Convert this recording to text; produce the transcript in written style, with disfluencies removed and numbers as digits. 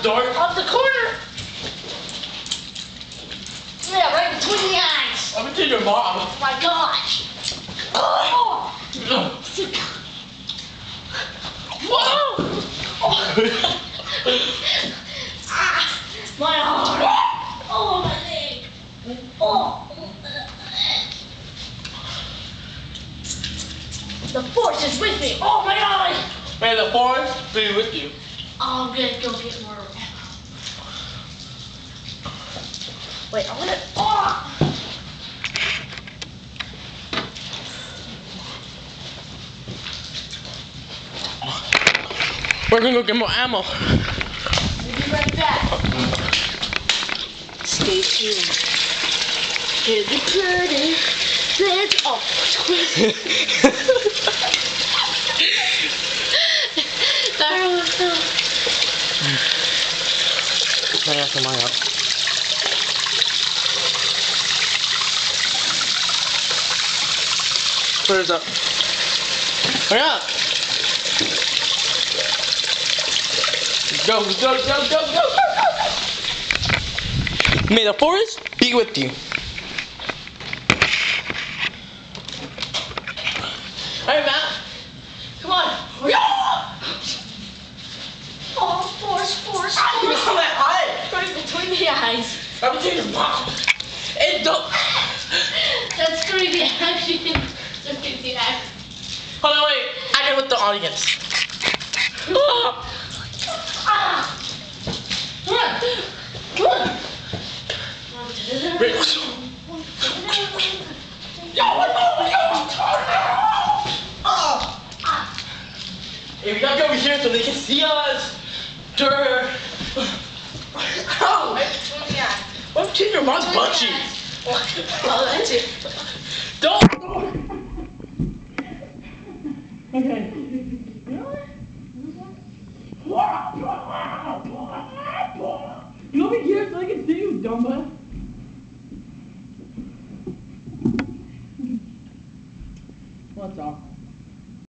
door. Off the corner. Yeah, right between the eyes. I'm between your mom. Oh my gosh. Oh. Whoa. Oh. Ah, my arm. Oh, my leg. Oh. The force is with me. Oh my God. May the force be with you. I'm gonna go get more ammo. Wait, I'm gonna. Oh. We're gonna go get more ammo. We'll be right back. Stay tuned. Here's the party. Let's oh. Sorry, what's up? I have to mine up. Put it up. Hurry up! Go, go, go, go, go, go, go! May the forest be with you. Hey, Matt. Come on. Oh, force. You're so high. Right between the eyes. I'm between your mom. And don't. That's creepy action. That's creepy action. Hold on, wait. I get with the audience. Ah. Run. Hey, we gotta get over here so they can see us. Durr. Oh, right between the eyes. I'm between your mom's butt cheeks. Oh, that's it. Don't. Okay. You over here so I can see you, dumbass. What's up?